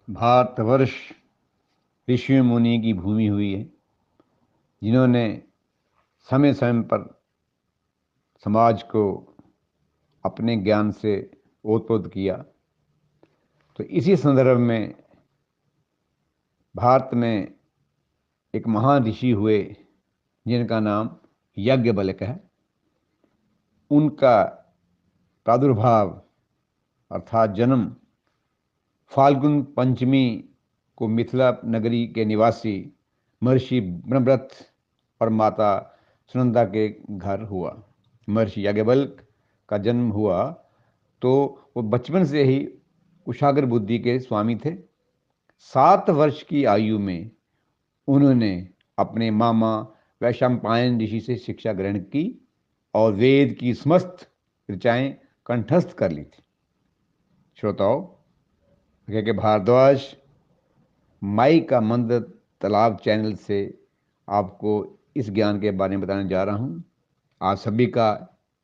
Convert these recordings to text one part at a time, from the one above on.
भारतवर्ष ऋषि मुनि की भूमि हुई है, जिन्होंने समय समय पर समाज को अपने ज्ञान से ओतप्रोत किया। तो इसी संदर्भ में भारत में एक महान ऋषि हुए जिनका नाम याज्ञवल्क्य है। उनका प्रादुर्भाव अर्थात जन्म फाल्गुन पंचमी को मिथिला नगरी के निवासी महर्षि ब्रह्मव्रत और माता सुनंदा के घर हुआ। महर्षि याज्ञवल्क्य का जन्म हुआ तो वो बचपन से ही कुशाग्र बुद्धि के स्वामी थे। 7 वर्ष की आयु में उन्होंने अपने मामा वैशंपायन ऋषि से शिक्षा ग्रहण की और वेद की समस्त ऋचाएं कंठस्थ कर ली थी। श्रोताओं, के भारद्वाज माई का मंद तालाब चैनल से आपको इस ज्ञान के बारे में बताने जा रहा हूँ। आप सभी का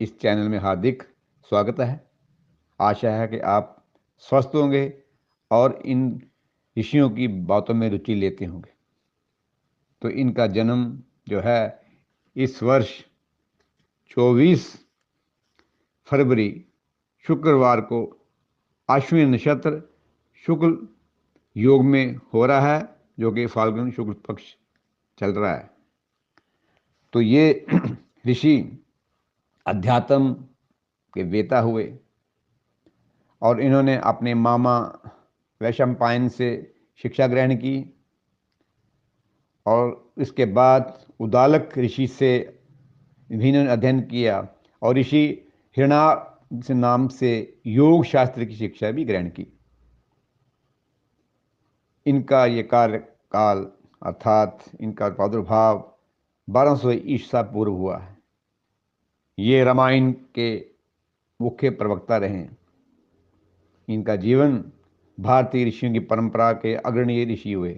इस चैनल में हार्दिक स्वागत है। आशा है कि आप स्वस्थ होंगे और इन ऋषियों की बातों में रुचि लेते होंगे। तो इनका जन्म जो है इस वर्ष 24 फरवरी शुक्रवार को अश्विन नक्षत्र शुक्ल योग में हो रहा है, जो कि फाल्गुन शुक्ल पक्ष चल रहा है। तो ये ऋषि अध्यात्म के वेता हुए और इन्होंने अपने मामा वैशंपायन से शिक्षा ग्रहण की और इसके बाद उदालक ऋषि से इन्होंने अध्ययन किया और ऋषि हिरण्य नाम से योग शास्त्र की शिक्षा भी ग्रहण की। इनका ये कार्यकाल अर्थात इनका प्रादुर्भाव 1200 ईसा पूर्व हुआ है। ये रामायण के मुख्य प्रवक्ता रहे। इनका जीवन भारतीय ऋषियों की परंपरा के अग्रणी ऋषि हुए।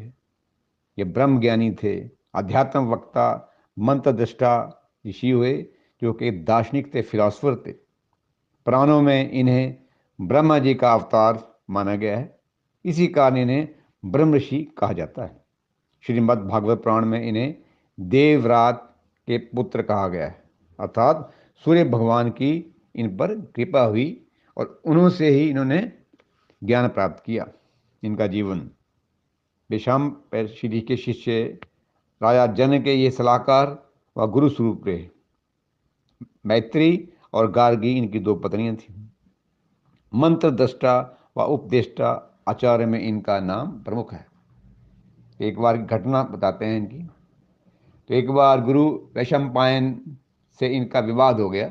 ये ब्रह्म ज्ञानी थे, अध्यात्म वक्ता, मंत्र दृष्टा ऋषि हुए, जो कि दार्शनिक थे, फिलोसफर थे। पुराणों में इन्हें ब्रह्मा जी का अवतार माना गया है। इसी कारण इन्हें ब्रह्म ऋषि कहा जाता है। श्रीमद् भागवत पुराण में इन्हें देवरात के पुत्र कहा गया है, अर्थात सूर्य भगवान की इन पर कृपा हुई और उन्हों से ही इन्होंने ज्ञान प्राप्त किया। इनका जीवन विषम ऋषि के शिष्य राजा जनक के ये सलाहकार व गुरु स्वरूप रहे। मैत्री और गार्गी इनकी 2 पत्नियां थीं। मंत्र दृष्टा व उपदेष्टा आचार्य में इनका नाम प्रमुख है। एक बार की घटना बताते हैं इनकी। तो एक बार गुरु वैशंपायन से इनका विवाद हो गया,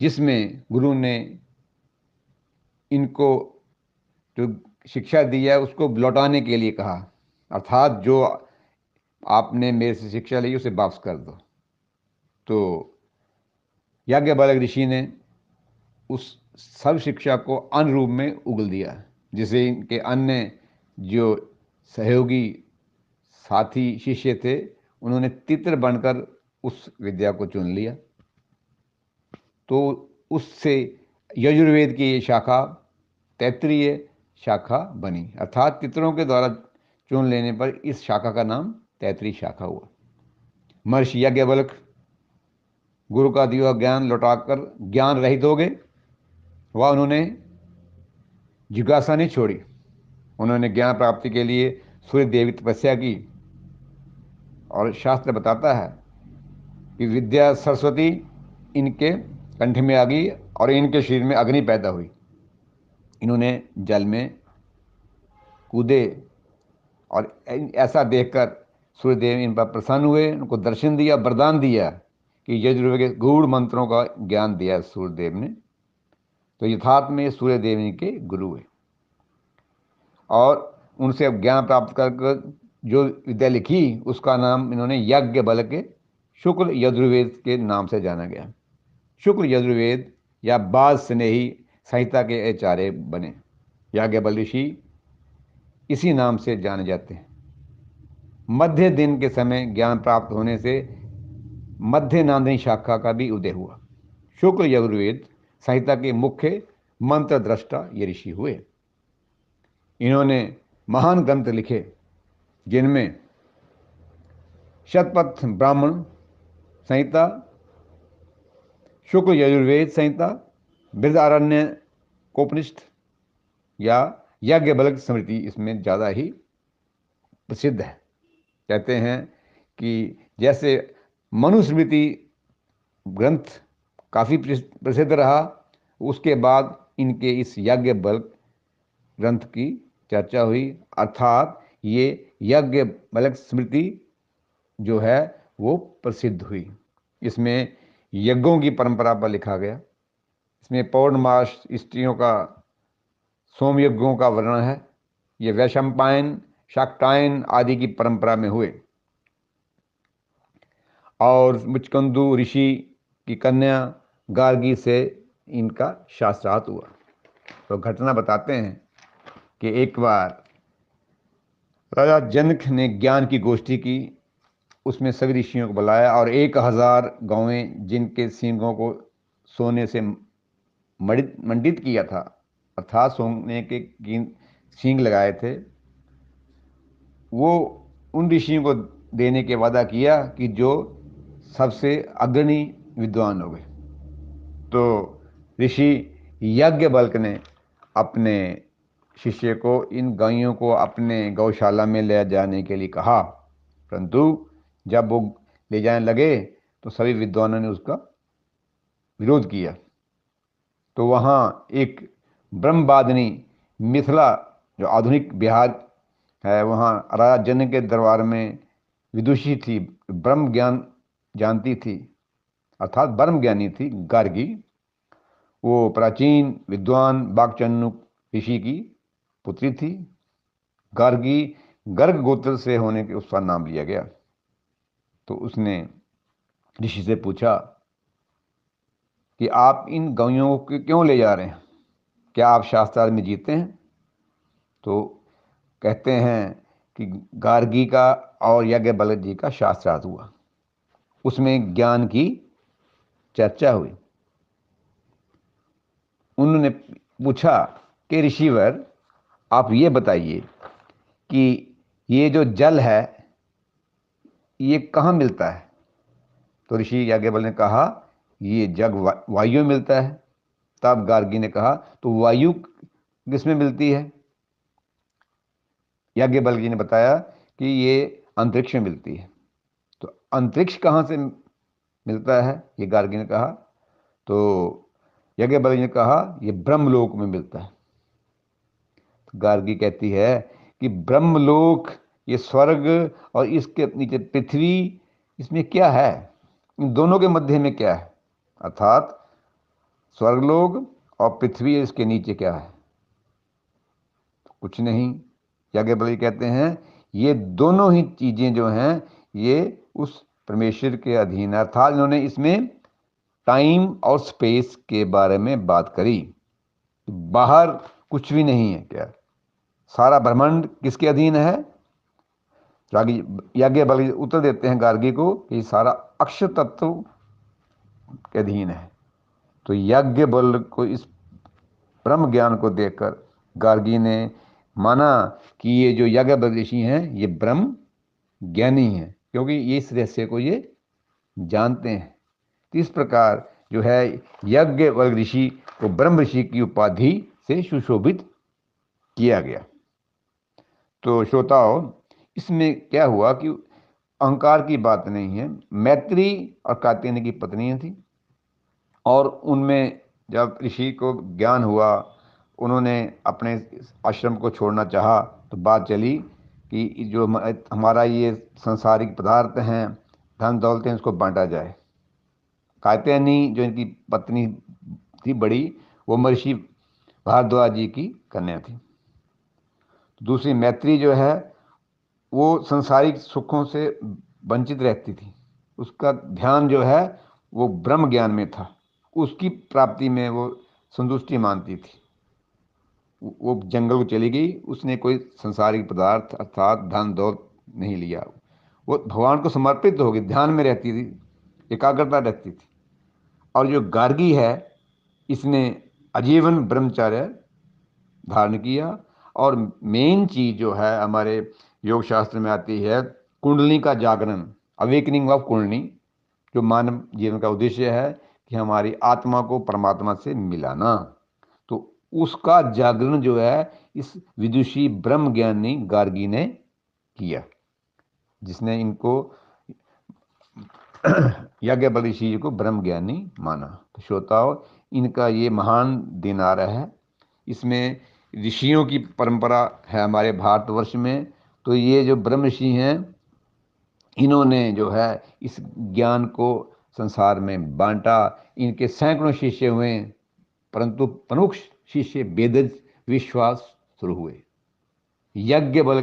जिसमें गुरु ने इनको जो शिक्षा दी है उसको लौटाने के लिए कहा, अर्थात जो आपने मेरे से शिक्षा ली उसे वापस कर दो। तो याज्ञवल्क्य ऋषि ने उस सर्व शिक्षा को अन्य रूप में उगल दिया, जिसे इनके अन्य जो सहयोगी साथी शिष्य थे उन्होंने तितर बनकर उस विद्या को चुन लिया। तो उससे यजुर्वेद की ये शाखा तैत्तिरीय शाखा बनी, अर्थात तितरों के द्वारा चुन लेने पर इस शाखा का नाम तैत्तिरीय शाखा हुआ। महर्षि याज्ञवल्क्य गुरु का दिया ज्ञान लौटाकर ज्ञान रहित हो गए। वह उन्होंने जिज्ञासा नहीं छोड़ी। उन्होंने ज्ञान प्राप्ति के लिए सूर्य देव की तपस्या की और शास्त्र बताता है कि विद्या सरस्वती इनके कंठ में आ गई और इनके शरीर में अग्नि पैदा हुई। इन्होंने जल में कूदे और ऐसा देखकर सूर्यदेव इन पर प्रसन्न हुए, उनको दर्शन दिया, वरदान दिया कि यजुर्वेद के गूढ़ मंत्रों का ज्ञान दिया सूर्यदेव ने। तो यथार्थ में सूर्यदेव इनके गुरु हुए और उनसे ज्ञान प्राप्त कर जो विद्या लिखी उसका नाम इन्होंने याज्ञवल्क्य शुक्ल यजुर्वेद के नाम से जाना गया। शुक्ल यजुर्वेद या बाज स्नेही संहिता के आचार्य बने। याज्ञवल्क्य ऋषि इसी नाम से जाने जाते हैं। मध्य दिन के समय ज्ञान प्राप्त होने से मध्य नांदनी शाखा का भी उदय हुआ। शुक्ल यजुर्वेद संहिता के मुख्य मंत्र दृष्टा ये ऋषि हुए। इन्होंने महान ग्रंथ लिखे, जिनमें शतपथ ब्राह्मण संहिता, शुक्ल यजुर्वेद संहिता, बृहदारण्य कोपनिषद या याज्ञवल्क्य स्मृति इसमें ज़्यादा ही प्रसिद्ध है। कहते हैं कि जैसे मनुस्मृति ग्रंथ काफ़ी प्रसिद्ध रहा, उसके बाद इनके इस याज्ञवल्क्य ग्रंथ की चर्चा हुई, अर्थात ये याज्ञवल्क्य स्मृति जो है वो प्रसिद्ध हुई। इसमें यज्ञों की परंपरा पर लिखा गया। इसमें पौर्णमास स्त्रियों का सोम यज्ञों का वर्णन है। ये वैशंपायन, शाक्टायन आदि की परंपरा में हुए। और मुचकंदु ऋषि की कन्या गार्गी से इनका शास्त्रार्थ हुआ। तो घटना बताते हैं कि एक बार राजा जनक ने ज्ञान की गोष्ठी की, उसमें सभी ऋषियों को बुलाया और 1000 गौवें जिनके सींगों को सोने से मंडित किया था, अर्थात सोने के सींग लगाए थे, वो उन ऋषियों को देने के वादा किया कि जो सबसे अग्रणी विद्वान हो गए। तो ऋषि याज्ञवल्क्य ने अपने शिष्य को इन गायों को अपने गौशाला में ले जाने के लिए कहा, परंतु जब वो ले जाने लगे तो सभी विद्वानों ने उसका विरोध किया। तो वहाँ एक ब्रह्मवादिनी मिथिला, जो आधुनिक बिहार है, वहाँ राजा जनक के दरबार में विदुषी थी, ब्रह्म ज्ञान जानती थी, अर्थात ब्रह्म ज्ञानी थी, गार्गी। वो प्राचीन विद्वान वाक्चन्नु ऋषि की पुत्री थी। गार्गी गर्ग गोत्र से होने के उसका नाम लिया गया। तो उसने ऋषि से पूछा कि आप इन गौयों को क्यों ले जा रहे हैं, क्या आप शास्त्रार्थ में जीते हैं? तो कहते हैं कि गार्गी का और याज्ञवल्क्य जी का शास्त्रार्थ हुआ, उसमें ज्ञान की चर्चा हुई। उन्होंने पूछा कि ऋषिवर, आप ये बताइए कि ये जो जल है ये कहाँ मिलता है? तो ऋषि याज्ञवल्क्य ने कहा, ये जग वायु में मिलता है। तब गार्गी ने कहा, तो वायु किसमें मिलती है? याज्ञवल्क्य जी ने बताया कि ये अंतरिक्ष में मिलती है। तो अंतरिक्ष कहाँ से मिलता है, ये गार्गी ने कहा। तो याज्ञवल्क्य ने कहा, ये ब्रह्मलोक में मिलता है। तो गार्गी कहती है कि ब्रह्मलोक, ये स्वर्ग और इसके नीचे पृथ्वी, इसमें क्या है? इन दोनों के मध्य में क्या है? अर्थात स्वर्गलोक और पृथ्वी, इसके नीचे क्या है? कुछ नहीं। याज्ञवल्क्य कहते हैं ये दोनों ही चीजें जो हैं ये उस परमेश्वर के अधीन है, अर्थात इन्होंने इसमें टाइम और स्पेस के बारे में बात करी। बाहर कुछ भी नहीं है क्या? सारा ब्रह्मांड किसके अधीन है? याज्ञवल्क्य उत्तर देते हैं गार्गी को कि सारा अक्षर तत्व के अधीन है। तो याज्ञवल्क्य को इस ब्रह्म ज्ञान को देखकर गार्गी ने माना कि ये जो याज्ञवल्क्य ऋषि हैं ये ब्रह्म ज्ञानी हैं, क्योंकि ये इस रहस्य को ये जानते हैं। तो इस प्रकार जो है याज्ञवल्क्य ऋषि को ब्रह्म ऋषि की उपाधि से सुशोभित किया गया। तो श्रोताओ, इसमें क्या हुआ कि अहंकार की बात नहीं है। मैत्री और कात्यायनी की पत्नियां थी, और उनमें जब ऋषि को ज्ञान हुआ, उन्होंने अपने आश्रम को छोड़ना चाहा, तो बात चली कि जो हमारा ये सांसारिक पदार्थ हैं, धन दौलत हैं, इसको बांटा जाए। कात्यायनी जो इनकी पत्नी थी बड़ी, वो महर्षि भारद्वाज जी की कन्या थी। दूसरी मैत्री जो है वो संसारिक सुखों से वंचित रहती थी, उसका ध्यान जो है वो ब्रह्म ज्ञान में था, उसकी प्राप्ति में वो संतुष्टि मानती थी। वो जंगल को चली गई, उसने कोई संसारिक पदार्थ अर्थात धन दौलत नहीं लिया, वो भगवान को समर्पित हो गई, ध्यान में रहती थी, एकाग्रता रहती थी। और जो गार्गी है, इसने आजीवन ब्रह्मचर्य धारण किया और मेन चीज जो है हमारे योग शास्त्र में आती है कुंडली का जागरण, अवेकनिंग ऑफ कुंडली, जो मानव जीवन का उद्देश्य है कि हमारी आत्मा को परमात्मा से मिलाना। तो उसका जागरण जो है इस विदुषी ब्रह्म ज्ञानी गार्गी ने किया, जिसने इनको याज्ञवल्क्य ऋषि जी को ब्रह्म ज्ञानी माना। तो श्रोताओ, इनका ये महान दिन आ रहा है। इसमें ऋषियों की परंपरा है हमारे भारतवर्ष में। तो ये जो ब्रह्म ऋषि हैं, इन्होंने जो है इस ज्ञान को संसार में बांटा। इनके सैकड़ों शिष्य हुए, परंतु प्रमुख शिष्य वेद विश्वास शुरू हुए। यज्ञ बल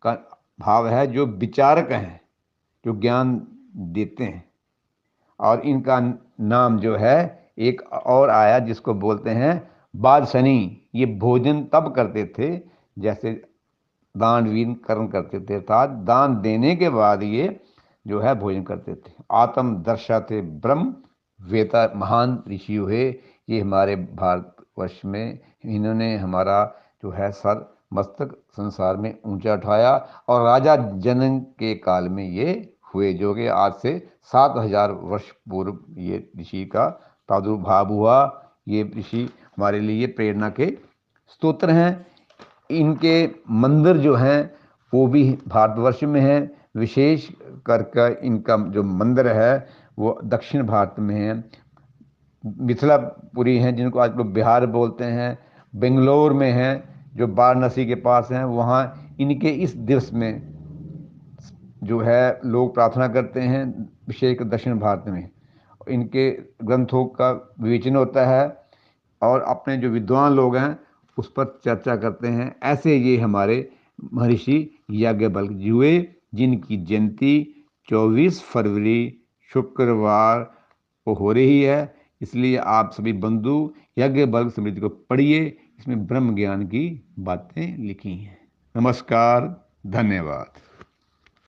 का भाव है जो विचारक हैं, जो ज्ञान देते हैं। और इनका नाम जो है एक और आया जिसको बोलते हैं बादशनी। ये भोजन तब करते थे जैसे दान वीन कर्म करते थे, अर्थात दान देने के बाद ये जो है भोजन करते थे। आत्म दर्शा थे ब्रह्म वेता महान ऋषि हुए। ये हमारे भारतवर्ष में इन्होंने हमारा जो है सर मस्तक संसार में ऊंचा उठाया। और राजा जनक के काल में ये हुए, जो कि आज से 7,000 वर्ष पूर्व ये ऋषि का प्रादुर्भाव हुआ। ये ऋषि हमारे लिए प्रेरणा के स्तोत्र हैं। इनके मंदिर जो हैं वो भी भारतवर्ष में हैं। विशेष करके इनका जो मंदिर है वो दक्षिण भारत में है। मिथिलापुरी हैं, जिनको आज लोग बिहार बोलते हैं, बेंगलोर में हैं, जो वाराणसी के पास हैं। वहाँ इनके इस दिवस में जो है लोग प्रार्थना करते हैं, विशेषकर दक्षिण भारत में। इनके ग्रंथों का विवेचन होता है और अपने जो विद्वान लोग हैं उस पर चर्चा करते हैं। ऐसे ये हमारे महर्षि याज्ञवल्क्य जी हुए, जिनकी जयंती 24 फरवरी शुक्रवार को हो रही है। इसलिए आप सभी बंधु याज्ञवल्क्य स्मृति को पढ़िए, इसमें ब्रह्म ज्ञान की बातें लिखी हैं। नमस्कार, धन्यवाद।